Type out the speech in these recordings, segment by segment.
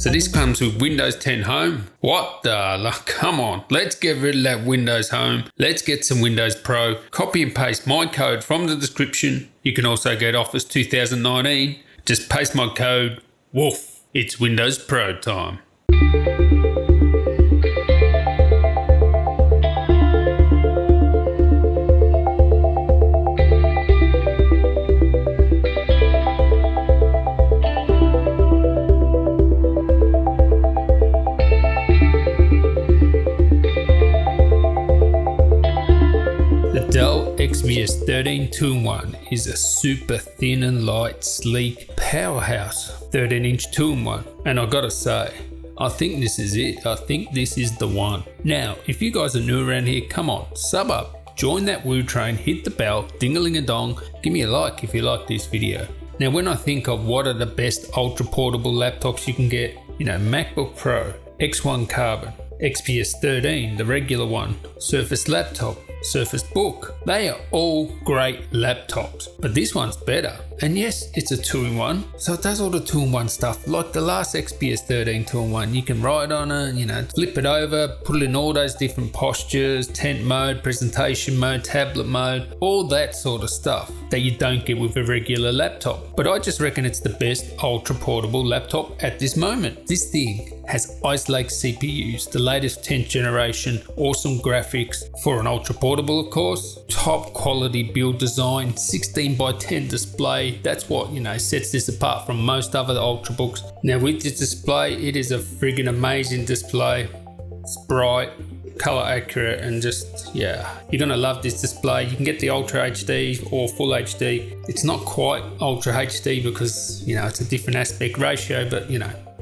So this comes with Windows 10 Home. What the? Come on, let's get rid of that Windows Home. Let's get some Windows Pro. Copy and paste my code from the description. You can also get Office 2019. Just paste my code. Woof, it's Windows Pro time. Dell XPS 13 2-in-1 is a super thin and light, sleek powerhouse 13-inch 2-in-1, and I gotta say, I think this is it. I think this is the one. Now, if you guys are new around here, come on, sub up, join that woo train, hit the bell, ding-a-ling-a-dong, give me a like if you like this video. Now, when I think of what are the best ultra portable laptops you can get, MacBook Pro, X1 Carbon, XPS 13, the regular one, Surface Laptop, Surface Book. They are all great laptops, but this one's better. And yes, it's a 2-in-1, so it does all the 2-in-1 stuff. Like the last XPS 13 2-in-1, you can write on it, flip it over, put it in all those different postures, tent mode, presentation mode, tablet mode, all that sort of stuff that you don't get with a regular laptop. But I just reckon it's the best ultra portable laptop at this moment. This thing has Ice Lake CPUs, the latest 10th generation, awesome graphics for an ultra portable, of course, top quality build design, 16:10 display. That's what sets this apart from most other ultrabooks. Now with this display, it is a friggin' amazing display. It's bright, color accurate, and just you're gonna love this display. You can get the Ultra HD or Full HD. It's not quite Ultra HD because it's a different aspect ratio, but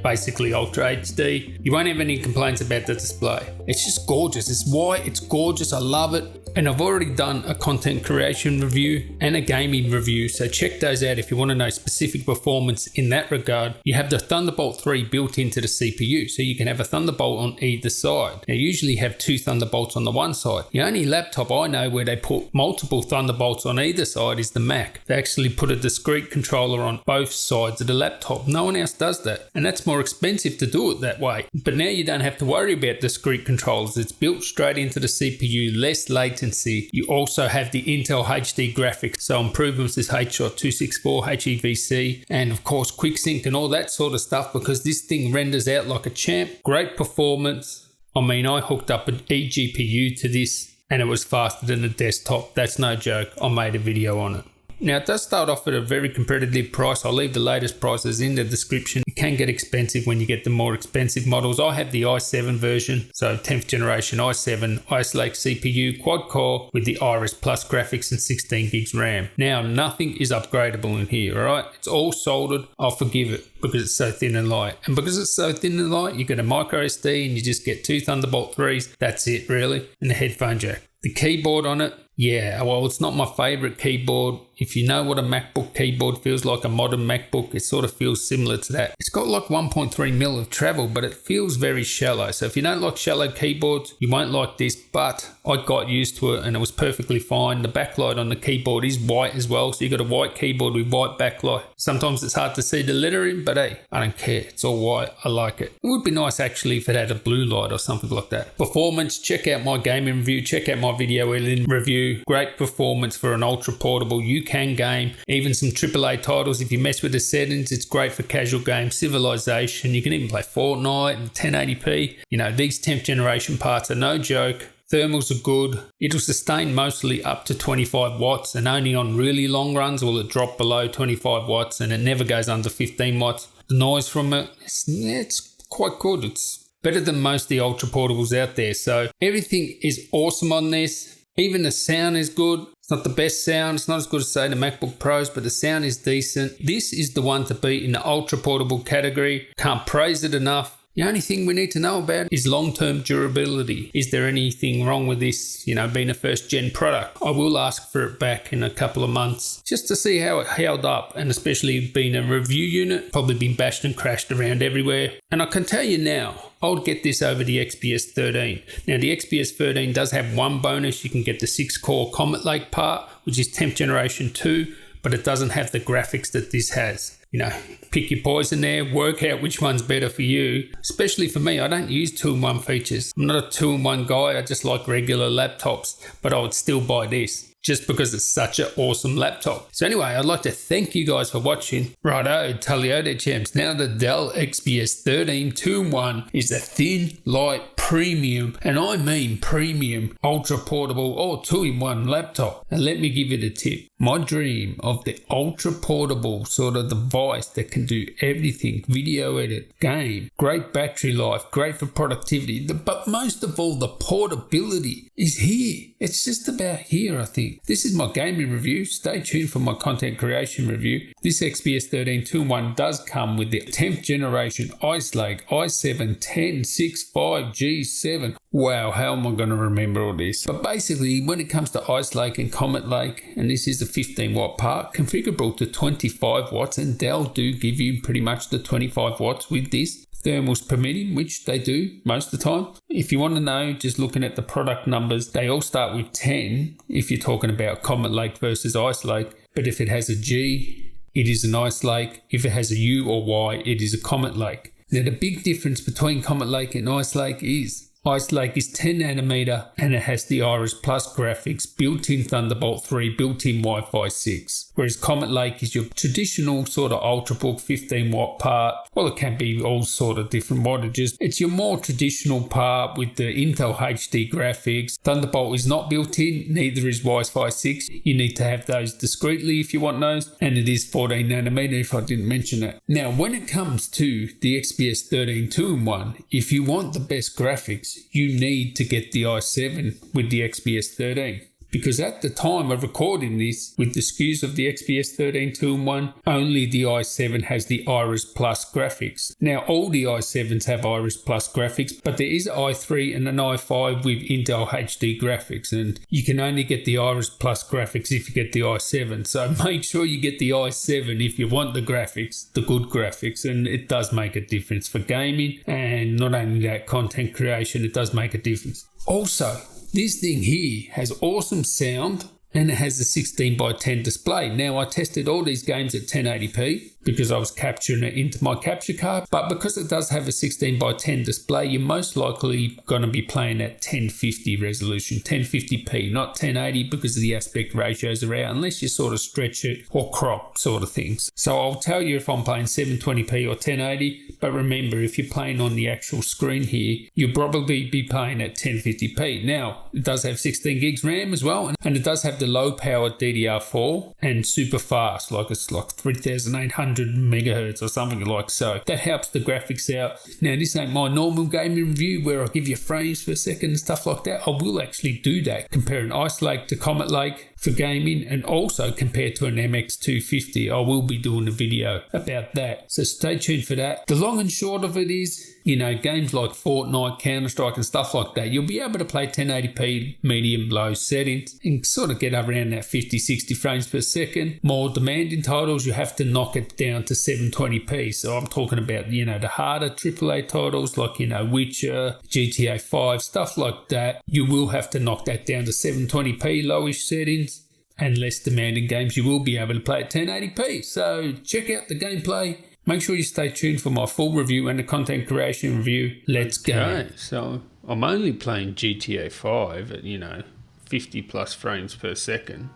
basically Ultra HD. You won't have any complaints about the display. It's just gorgeous. It's white, it's gorgeous, I love it. And I've already done a content creation review and a gaming review, so check those out if you want to know specific performance in that regard. You have the Thunderbolt 3 built into the CPU, so you can have a Thunderbolt on either side. Now, you usually have two Thunderbolts on the one side. The only laptop I know where they put multiple Thunderbolts on either side is the Mac. They actually put a discrete controller on both sides of the laptop. No one else does that, and that's more expensive to do it that way. But now you don't have to worry about discrete controllers. It's built straight into the CPU, less latency. You also have the Intel HD graphics, so improvements is H.264, HEVC, and of course QuickSync and all that sort of stuff, because this thing renders out like a champ. Great performance. I hooked up an eGPU to this and it was faster than the desktop. That's no joke. I made a video on it. Now, it does start off at a very competitive price. I'll leave the latest prices in the description. It can get expensive when you get the more expensive models. I have the i7 version, so 10th generation i7, Ice Lake CPU, quad core with the Iris Plus graphics and 16 gigs RAM. Now, nothing is upgradable in here, alright? It's all soldered. I'll forgive it because it's so thin and light. And because it's so thin and light, you get a micro SD and you just get two Thunderbolt 3s. That's it, really. And the headphone jack. The keyboard on it, it's not my favorite keyboard. If you know what a MacBook keyboard feels like, a modern MacBook, it sort of feels similar to that. It's got like 1.3mm of travel, but it feels very shallow. So if you don't like shallow keyboards, you won't like this, but I got used to it and it was perfectly fine. The backlight on the keyboard is white as well, so you got a white keyboard with white backlight. Sometimes it's hard to see the lettering, but hey, I don't care. It's all white. I like it. It would be nice actually if it had a blue light or something like that. Performance, check out my gaming review, check out my video editing review. Great performance for an ultra portable. You can game even some AAA titles. If you mess with the settings, it's great for casual games. Civilization, you can even play Fortnite in 1080p. These 10th generation parts are no joke. Thermals are good. It'll sustain mostly up to 25 watts, and only on really long runs will it drop below 25 watts, and it never goes under 15 watts. The noise from it, it's quite good. It's better than most of the ultra portables out there. So everything is awesome on this. Even the sound is good. It's not the best sound. It's not as good as, say, the MacBook Pros, but the sound is decent. This is the one to beat in the ultra portable category. Can't praise it enough. The only thing we need to know about is long-term durability. Is there anything wrong with this, being a first-gen product? I will ask for it back in a couple of months just to see how it held up, and especially being a review unit, probably been bashed and crashed around everywhere. And I can tell you now, I would get this over the XPS 13. Now, the XPS 13 does have one bonus. You can get the 6-core Comet Lake part, which is 10th generation 2. but it doesn't have the graphics that this has. You know, pick your poison there, work out which one's better for you. Especially for me, I don't use 2-in-1 features. I'm not a 2-in-1 guy, I just like regular laptops, but I would still buy this just because it's such an awesome laptop. So anyway, I'd like to thank you guys for watching. Righto, tally-o there, champs. Now the Dell XPS 13 2-in-1 is a thin, light, premium, and I mean premium, ultra portable or 2-in-1 laptop. And let me give you the tip. My dream of the ultra portable sort of device that can do everything, video edit, game, great battery life, great for productivity, but most of all the portability is here. It's just about here, I think. This is my gaming review. Stay tuned for my content creation review. This XPS 13 2-in-1 does come with the 10th generation Ice Lake i7 1065 G7. Wow, how am I going to remember all this? But basically, when it comes to Ice Lake and Comet Lake, and this is a 15 watt part, configurable to 25 watts, and Dell do give you pretty much the 25 watts with this. Thermals permitting, which they do most of the time. If you want to know, just looking at the product numbers, they all start with 10 if you're talking about Comet Lake versus Ice Lake. But if it has a G, it is an Ice Lake. If it has a U or Y, it is a Comet Lake. Now the big difference between Comet Lake and Ice Lake is Ice Lake is 10nm and it has the Iris Plus graphics, built-in Thunderbolt 3, built-in Wi-Fi 6. Whereas Comet Lake is your traditional sort of ultrabook 15 watt part. Well, it can be all sort of different wattages. It's your more traditional part with the Intel HD graphics. Thunderbolt is not built in, neither is Wi-Fi 6. You need to have those discreetly if you want those. And it is 14nm if I didn't mention that. Now, when it comes to the XPS 13 2-in-1, if you want the best graphics, you need to get the i7 with the XPS 13. Because at the time of recording this, with the SKUs of the XPS 13 2-in-1, only the i7 has the Iris Plus graphics. Now, all the i7s have Iris Plus graphics, but there is i3 and an i5 with Intel HD graphics, and you can only get the Iris Plus graphics if you get the i7. So make sure you get the i7 if you want the graphics, the good graphics, and it does make a difference for gaming, and not only that, content creation, it does make a difference. Also, this thing here has awesome sound and it has a 16:10 display. Now, I tested all these games at 1080p because I was capturing it into my capture card, but because it does have a 16:10 display, you're most likely going to be playing at 1050 resolution, 1050p, not 1080 because the aspect ratios are out, unless you sort of stretch it or crop sort of things. So I'll tell you if I'm playing 720p or 1080, but remember, if you're playing on the actual screen here, you'll probably be playing at 1050p. Now, it does have 16 gigs RAM as well, and it does have the low power DDR4 and super fast, like it's like 3800 megahertz or something like so. That helps the graphics out. Now, this ain't my normal gaming review where I give you frames per second and stuff like that. I will actually do that, comparing Ice Lake to Comet Lake for gaming, and also compared to an MX250. I will be doing a video about that, so stay tuned for that. The long and short of it is, you know, games like Fortnite, Counter-Strike and stuff like that, you'll be able to play 1080p medium low settings and sort of get around that 50-60 frames per second. More demanding titles, you have to knock it down to 720p. So I'm talking about, you know, the harder AAA titles like, you know, Witcher, GTA 5, stuff like that. You will have to knock that down to 720p lowish settings. And less demanding games, you will be able to play at 1080p. So check out the gameplay. Make sure you stay tuned for my full review and the content creation review. Let's go. Okay, so I'm only playing GTA 5 at, you know, 50 plus frames per second.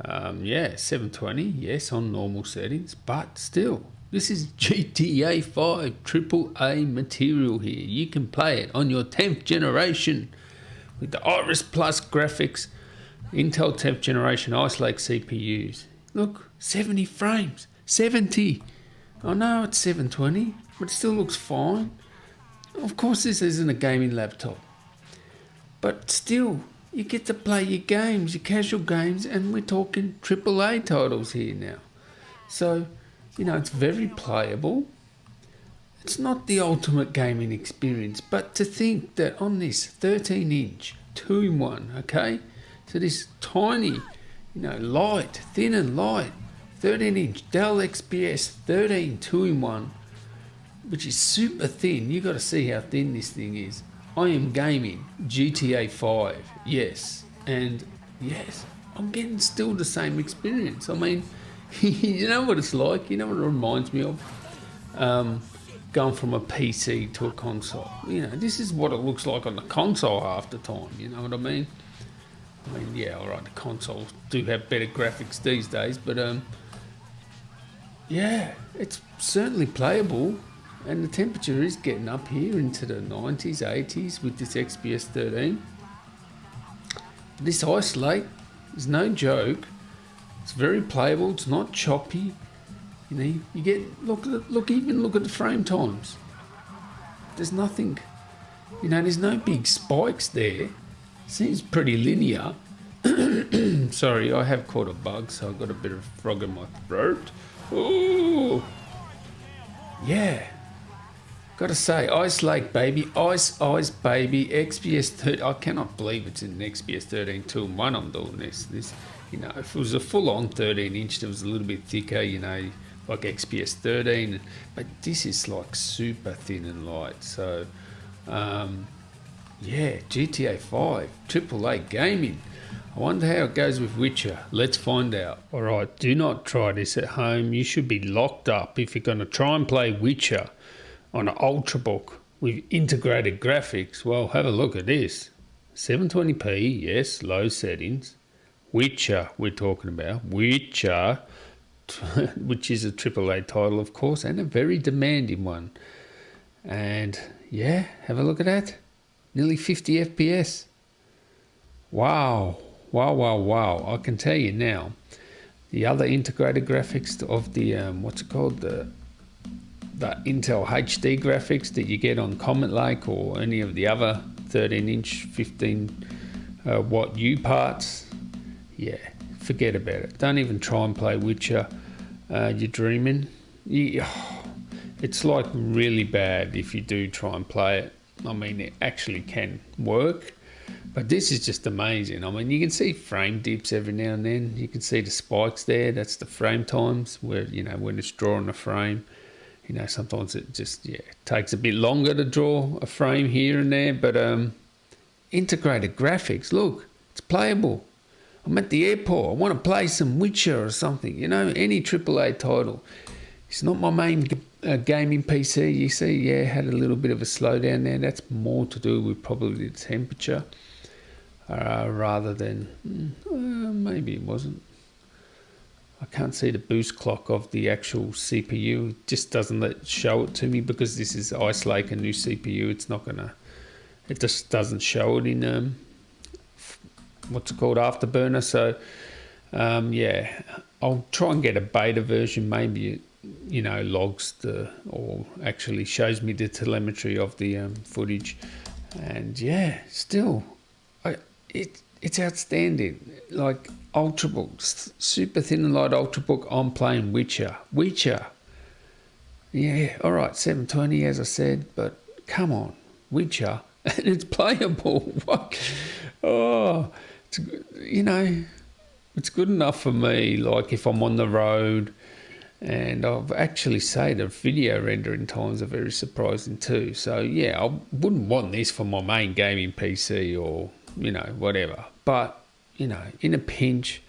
Yeah, 720, yes, on normal settings, but still, this is GTA 5 AAA material here. You can play it on your 10th generation with the Iris Plus graphics, Intel 10th generation Ice Lake CPUs. Look, 70 frames, 70. I know it's 720, but it still looks fine. Of course, this isn't a gaming laptop, but still, you get to play your games, your casual games, and we're talking AAA titles here now. So, you know, it's very playable. It's not the ultimate gaming experience, but to think that on this 13-inch 2-in-1, okay, so this tiny, you know, light, thin and light, 13-inch Dell XPS 13 2-in-1, which is super thin. You got to see how thin this thing is. I am gaming GTA 5, yes, and yes, I'm getting still the same experience. I mean, You know what it's like? You know what it reminds me of? Going from a PC to a console. You know, this is what it looks like on the console half the time. You know what I mean? I mean, yeah, all right, the consoles do have better graphics these days, but yeah, it's certainly playable, and the temperature is getting up here into the 90s, 80s with this XPS 13. This Ice Lake is no joke. It's very playable. It's not choppy. You know, you get look at the frame times. There's nothing. You know, there's no big spikes there. Seems pretty linear. Sorry, I have caught a bug, so I've got a bit of frog in my throat. Oh, yeah. Gotta say, Ice Lake, baby. Ice, baby. XPS 13. I cannot believe it's in XPS 13 2-in-1 I'm doing this. You know, if it was a full-on 13-inch, that was a little bit thicker, you know, like XPS 13. But this is like super thin and light. So, yeah, GTA 5, AAA gaming. I wonder how it goes with Witcher. Let's find out. All right, do not try this at home. You should be locked up if you're going to try and play Witcher on an Ultrabook with integrated graphics. Well, have a look at this. 720p, yes, low settings. Witcher, we're talking about. Witcher, which is a AAA title, of course, and a very demanding one. And yeah, have a look at that. Nearly 50 FPS. Wow. Wow. I can tell you now, the other integrated graphics of the, what's it called? The Intel HD graphics that you get on Comet Lake or any of the other 13-inch, 15-watt U parts. Yeah, forget about it. Don't even try and play Witcher. You're dreaming. It's like really bad if you do try and play it. I mean, it actually can work, but this is just amazing. I mean, you can see frame dips every now and then. You can see the spikes there. That's the frame times where, you know, when it's drawing a frame. You know, sometimes it just, yeah, takes a bit longer to draw a frame here and there, but integrated graphics, look, it's playable. I'm at the airport. I want to play some Witcher or something, you know, any AAA title. It's not my main gaming PC. You see, yeah, had a little bit of a slowdown there. That's more to do with probably the temperature rather than, maybe it wasn't. I can't see the boost clock of the actual CPU. It just doesn't show it to me because this is Ice Lake, a new CPU. It's not gonna, it just doesn't show it in what's it called, Afterburner. So yeah, I'll try and get a beta version. Maybe it, you know, logs the, or actually shows me the telemetry of the footage. And yeah, still, it's outstanding. Like Ultrabook, super thin and light Ultrabook. I'm playing Witcher. Yeah, all right, 720 as I said, but come on, Witcher, and it's playable. What? Oh, it's, you know, it's good enough for me. Like if I'm on the road. And I've actually say the video rendering times are very surprising too. So yeah, I wouldn't want this for my main gaming PC or, you know, whatever. But, you know, in a pinch,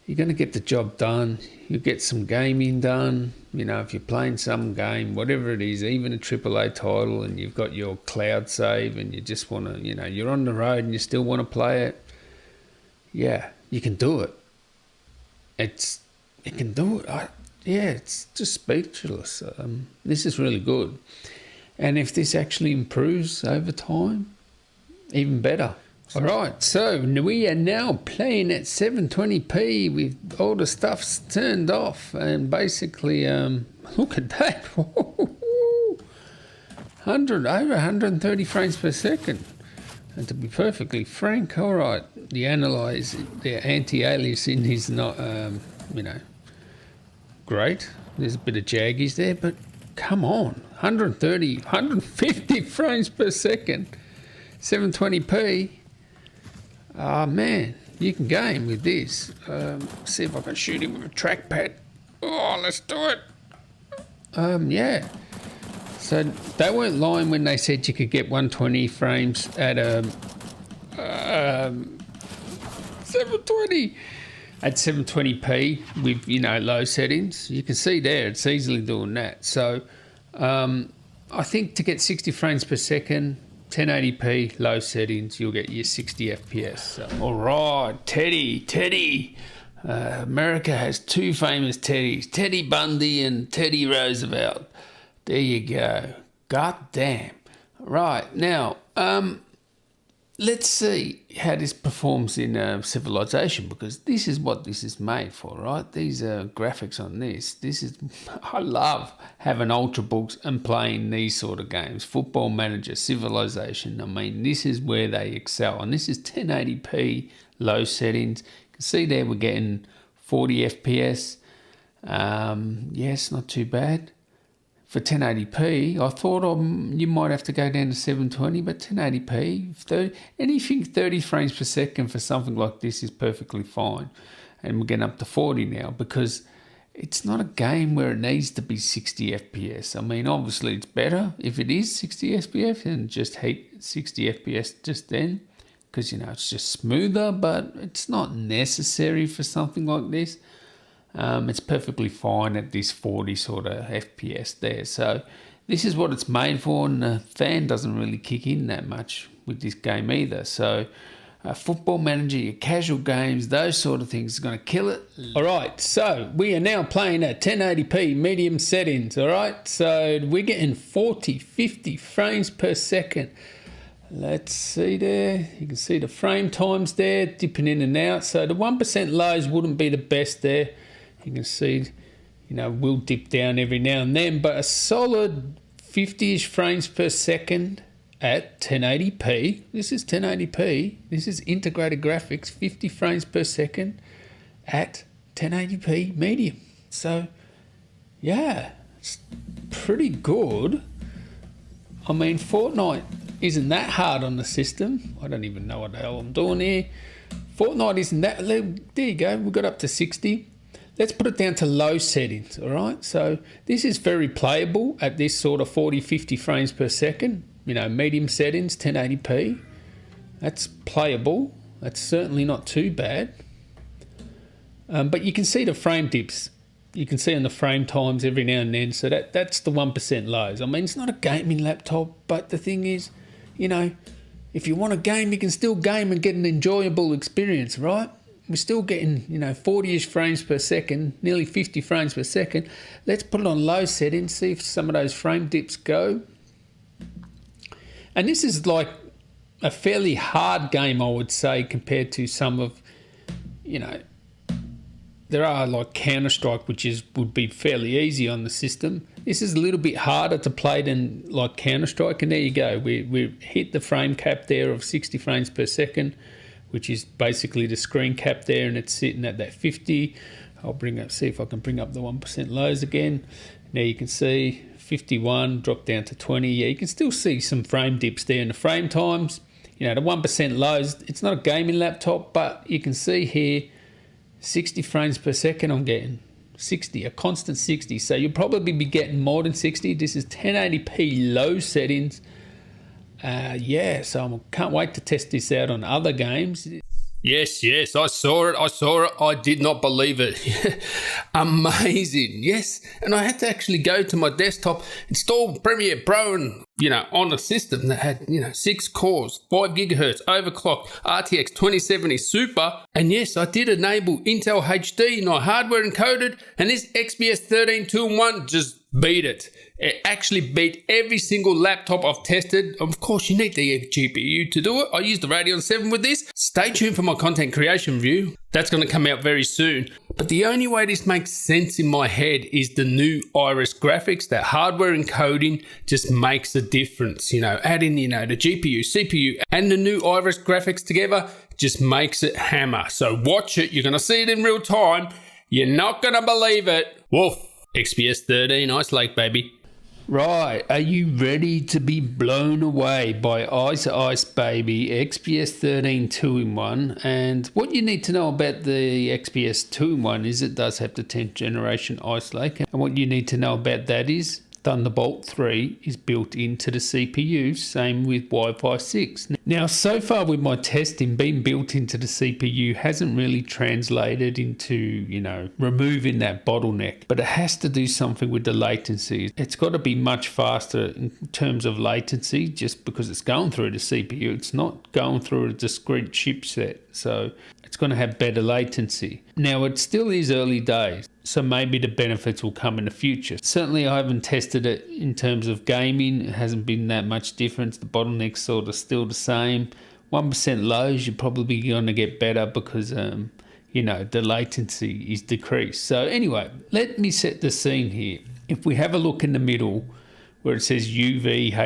you're going to get the job done. You get some gaming done. You know, if you're playing some game, whatever it is, even a AAA title, and you've got your cloud save and you just want to, you know, you're on the road and you still want to play it. Yeah, you can do it. You can do it. Yeah, it's just speechless. This is really good. And if this actually improves over time, even better. All right, so we are now playing at 720p with all the stuff's turned off. And basically, look at that. over 130 frames per second. And to be perfectly frank, all right, the anti-aliasing is not, you know, great. There's a bit of jaggies there, but come on, 130, 150 frames per second, 720p. Man, you can game with this. See if I can shoot him with a trackpad. Oh, let's do it. Yeah. So they weren't lying when they said you could get 120 frames at 720. at 720p with, you know, low settings. You can see there, it's easily doing that. So I think to get 60 frames per second, 1080p, low settings, you'll get your 60 FPS. So, all right, Teddy. America has two famous Teddys, Teddy Bundy and Teddy Roosevelt. There you go. God damn. Right, now, let's see how this performs in Civilization, because this is what this is made for, right? These graphics on this is, I love having Ultrabooks and playing these sort of games. Football Manager, Civilization, I mean, this is where they excel. And this is 1080p, low settings. You can see there we're getting 40 FPS. Yes, not too bad. For 1080p, I thought you might have to go down to 720, but 1080p, anything 30 frames per second for something like this is perfectly fine. And we're getting up to 40 now, because it's not a game where it needs to be 60 FPS. I mean, obviously it's better if it is 60 FPS and just hit 60 FPS just then, because, you know, it's just smoother, but it's not necessary for something like this. It's perfectly fine at this 40 sort of FPS there. So this is what it's made for, and the fan doesn't really kick in that much with this game either. So Football Manager, your casual games, those sort of things are going to kill it. All right, so we are now playing at 1080p medium settings, all right? So we're getting 40, 50 frames per second. Let's see there. You can see the frame times there, dipping in and out. So the 1% lows wouldn't be the best there. You can see, you know, we'll dip down every now and then, but a solid 50-ish frames per second at 1080p. This is 1080p. This is integrated graphics, 50 frames per second at 1080p medium. So, yeah, it's pretty good. I mean, Fortnite isn't that hard on the system. I don't even know what the hell I'm doing here. Fortnite isn't that. There you go. We got up to 60. Let's put it down to low settings, all right? So this is very playable at this sort of 40, 50 frames per second. You know, medium settings, 1080p. That's playable. That's certainly not too bad. But you can see the frame dips. You can see on the frame times every now and then. So that's the 1% lows. I mean, it's not a gaming laptop, but the thing is, you know, if you want a game, you can still game and get an enjoyable experience, right? We're still getting, you know, 40-ish frames per second, nearly 50 frames per second. Let's put it on low settings, see if some of those frame dips go. And this is like a fairly hard game, I would say, compared to some of, you know, there are like Counter-Strike, which would be fairly easy on the system. This is a little bit harder to play than like Counter-Strike, and there you go. We hit the frame cap there of 60 frames per second, which is basically the screen cap there, and it's sitting at that 50. I'll see if I can bring up the 1% lows again. Now you can see 51, drop down to 20. Yeah, you can still see some frame dips there in the frame times. You know, the 1% lows, it's not a gaming laptop, but you can see here, 60 frames per second I'm getting. 60, a constant 60. So you'll probably be getting more than 60. This is 1080p low settings. Yeah, so I can't wait to test this out on other games. Yes, I saw it. I did not believe it. Amazing. Yes. And I had to actually go to my desktop, install Premiere Pro, and, you know, on a system that had, you know, 6 cores, 5 gigahertz, overclocked, RTX 2070 Super. And yes, I did enable Intel HD, not hardware encoded, and this XPS 13 2-in-1 just beat it. It actually beat every single laptop I've tested. Of course, you need the GPU to do it. I used the Radeon 7 with this. Stay tuned for my content creation review. That's going to come out very soon. But the only way this makes sense in my head is the new Iris graphics. That hardware encoding just makes a difference. You know, adding, you know, the GPU, CPU, and the new Iris graphics together just makes it hammer. So watch it. You're going to see it in real time. You're not going to believe it. Woof. XPS 13 Ice Lake, baby. Right, are you ready to be blown away by Ice Baby XPS 13 2-in-1? And what you need to know about the XPS 2-in-1 is it does have the 10th generation Ice Lake. And what you need to know about that is Thunderbolt 3 is built into the CPU, same with Wi-Fi 6. Now, so far with my testing, being built into the CPU hasn't really translated into, removing that bottleneck, but it has to do something with the latency. It's got to be much faster in terms of latency, just because it's going through the CPU. It's not going through a discrete chipset, so it's going to have better latency. Now, it still is early days, so maybe the benefits will come in the future. Certainly, I haven't tested it in terms of gaming. It hasn't been that much difference. The bottleneck's sort of still the same. 1% lows, you're probably going to get better because, the latency is decreased. So anyway, let me set the scene here. If we have a look in the middle, where it says UVHE,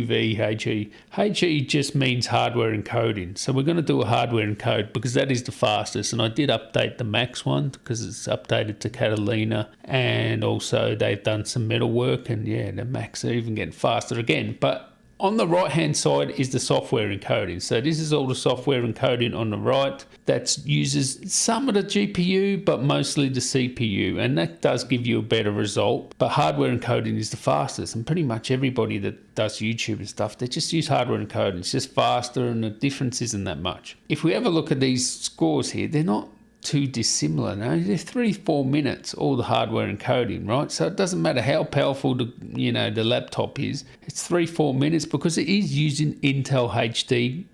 UVHE. HE just means hardware encoding. So we're going to do a hardware encode because that is the fastest. And I did update the Max one because it's updated to Catalina. And also they've done some metal work. And yeah, the Max are even getting faster again. But on the right hand side is the software encoding. So this is all the software encoding on the right. That uses some of the GPU, but mostly the CPU. And that does give you a better result. But hardware encoding is the fastest. And pretty much everybody that does YouTube and stuff, they just use hardware encoding. It's just faster and the difference isn't that much. If we have a look at these scores here, they're not too dissimilar. No, they're 3-4 minutes, all the hardware encoding, right? So it doesn't matter how powerful the laptop is. It's 3-4 minutes because it is using Intel HD,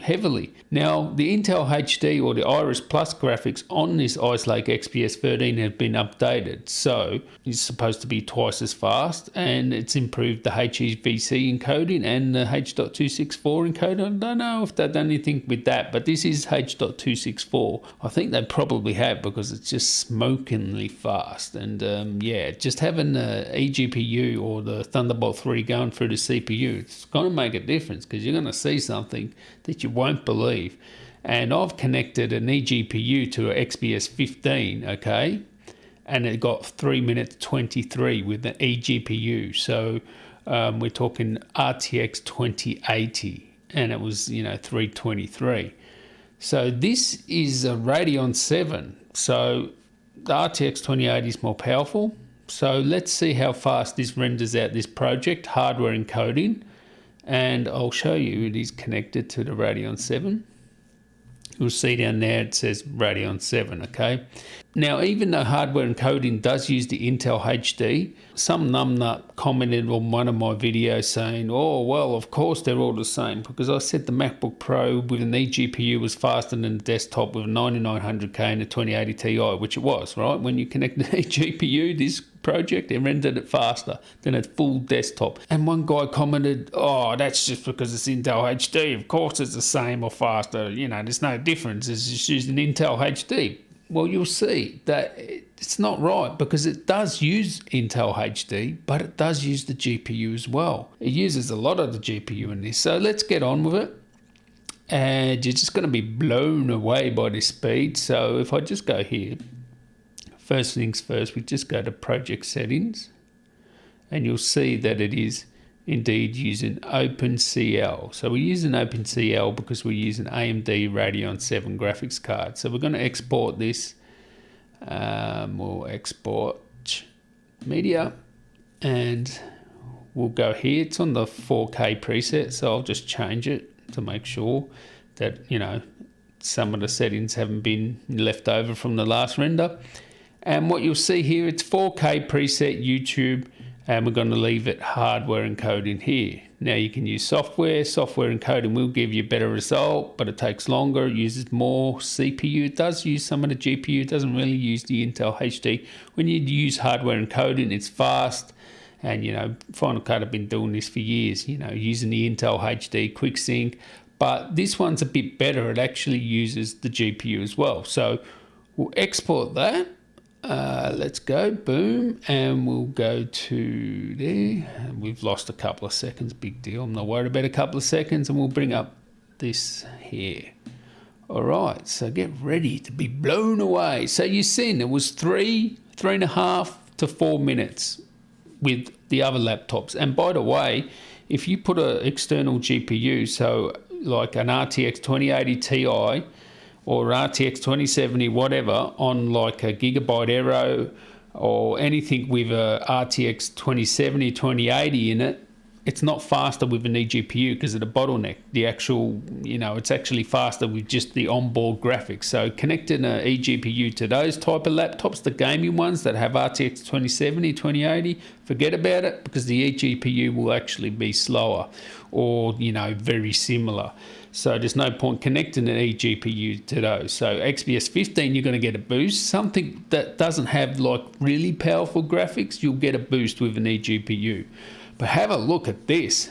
heavily. Now, the Intel HD or the Iris Plus graphics on this Ice Lake XPS 13 have been updated. So it's supposed to be twice as fast, and it's improved the HEVC encoding and the H.264 encoder. I don't know if they've done anything with that, but this is H.264. I think they probably have because it's just smokingly fast. And just having the eGPU or the Thunderbolt 3 going through the CPU, it's going to make a difference because you're going to see something that you won't believe. And I've connected an eGPU to an XPS 15, okay, and it got 3 minutes 23 with the eGPU. So we're talking RTX 2080, and it was 323. So this is a Radeon 7. So the RTX 2080 is more powerful. So let's see how fast this renders out this project, hardware encoding. And I'll show you it is connected to the Radeon 7. You'll see down there it says Radeon 7, okay? Now, even though hardware encoding does use the Intel HD, some numbnut commented on one of my videos saying, oh, well, of course they're all the same, because I said the MacBook Pro with an eGPU was faster than the desktop with a 9900K and a 2080 Ti, which it was, right? When you connect the eGPU, this project, it rendered it faster than a full desktop. And one guy commented, oh, that's just because it's Intel HD. Of course it's the same or faster. There's no difference. It's just using Intel HD. Well, you'll see that it's not right because it does use Intel HD, but it does use the GPU as well. It uses a lot of the GPU in this. So let's get on with it. And you're just going to be blown away by this speed. So if I just go here, first things first, we just go to project settings and you'll see that it is indeed using OpenCL. So we're using OpenCL because we're using AMD Radeon 7 graphics card. So we're going to export this. We'll export media and we'll go here. It's on the 4K preset, so I'll just change it to make sure that, some of the settings haven't been left over from the last render. And what you'll see here, it's 4K preset YouTube, and we're going to leave it hardware encoding here. Now you can use software. Software encoding will give you a better result, but it takes longer. It uses more CPU. It does use some of the GPU. It doesn't really use the Intel HD. When you use hardware encoding, it's fast. And, Final Cut have been doing this for years, using the Intel HD Quick Sync. But this one's a bit better. It actually uses the GPU as well. So we'll export that. Let's go, boom, and we'll go to there. We've lost a couple of seconds, big deal. I'm not worried about a couple of seconds, and we'll bring up this here. All right, so get ready to be blown away. So you've seen it was 3.5 to 4 minutes with the other laptops. And by the way, if you put an external GPU, so like an RTX 2080 Ti, or RTX 2070, whatever, on like a Gigabyte Aero or anything with a RTX 2070, 2080 in it, it's not faster with an eGPU because of the bottleneck. The actual, it's actually faster with just the onboard graphics. So connecting an eGPU to those type of laptops, the gaming ones that have RTX 2070, 2080, forget about it, because the eGPU will actually be slower or, very similar. So there's no point connecting an eGPU to those. So XPS 15, you're going to get a boost. Something that doesn't have like really powerful graphics, you'll get a boost with an eGPU. But have a look at this.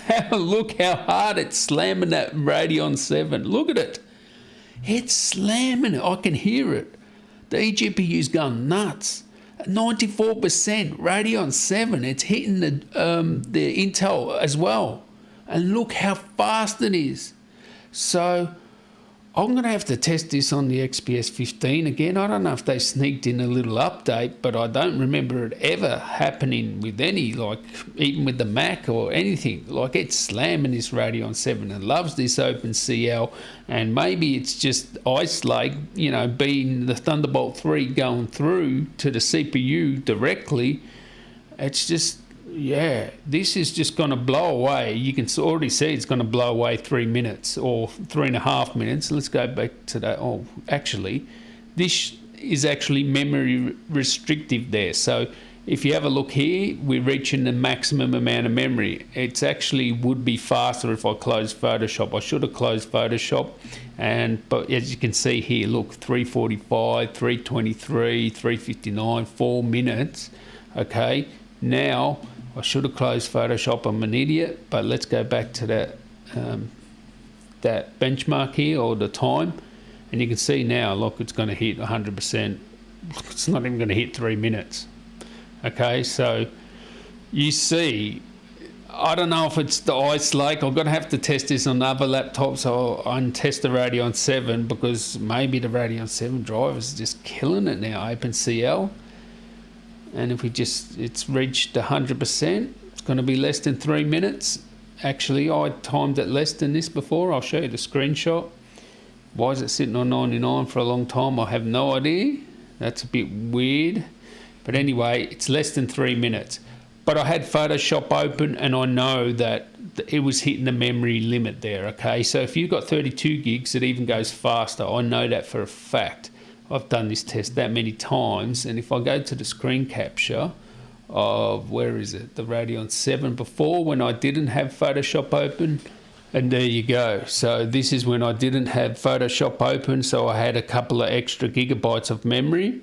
Have a look how hard it's slamming that Radeon 7. Look at it. It's slamming it. I can hear it. The eGPU's going nuts. 94% Radeon 7. It's hitting the Intel as well. And look how fast it is. So I'm going to have to test this on the XPS 15 again. I don't know if they sneaked in a little update, but I don't remember it ever happening with any, like even with the Mac or anything. Like, it's slamming this Radeon 7 and loves this OpenCL, and maybe it's just Ice Lake, being the Thunderbolt 3 going through to the CPU directly. It's just, this is just going to blow away. You can already see it's going to blow away 3 minutes or 3.5 minutes. Let's go back to that. Oh, actually, this is actually memory restrictive there. So if you have a look here, we're reaching the maximum amount of memory. It's actually would be faster if I closed Photoshop. I should have closed Photoshop. But as you can see here, look, 345, 323, 359, 4 minutes. Okay, now I should have closed Photoshop. I'm an idiot, but let's go back to that benchmark here, or the time, and you can see now, look, it's going to hit 100%. It's not even going to hit 3 minutes. Okay, so you see, I don't know if it's the Ice Lake. I'm going to have to test this on other laptops. I'll test the Radeon 7, because maybe the Radeon 7 drive is just killing it now, OpenCL. And if it's reached 100%, it's going to be less than 3 minutes. Actually, I timed it less than this before. I'll show you the screenshot. Why is it sitting on 99 for a long time? I have no idea. That's a bit weird. But anyway, it's less than 3 minutes. But I had Photoshop open, and I know that it was hitting the memory limit there, okay? So if you've got 32 gigs, it even goes faster. I know that for a fact. I've done this test that many times, and if I go to the screen capture of, where is it, the Radeon 7 before, when I didn't have Photoshop open, and there you go. So this is when I didn't have Photoshop open, so I had a couple of extra gigabytes of memory,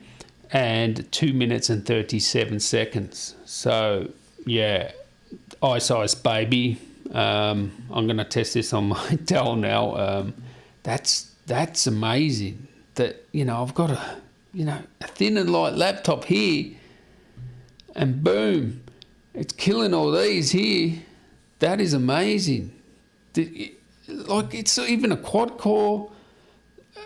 and 2 minutes and 37 seconds. So yeah, Ice baby. I'm going to test this on my Dell now. That's amazing. That, I've got a thin and light laptop here, and boom, it's killing all these here. That is amazing. Like, it's even a quad core.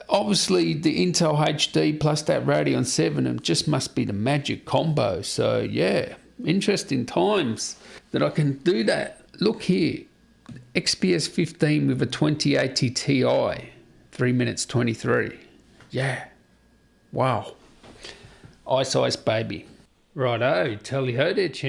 Obviously, the Intel HD plus that Radeon 7, it just must be the magic combo. So yeah, interesting times that I can do that. Look here, XPS 15 with a 2080 Ti, 3 minutes 23. Yeah. Wow. Ice baby. Righto, tally ho there, champ.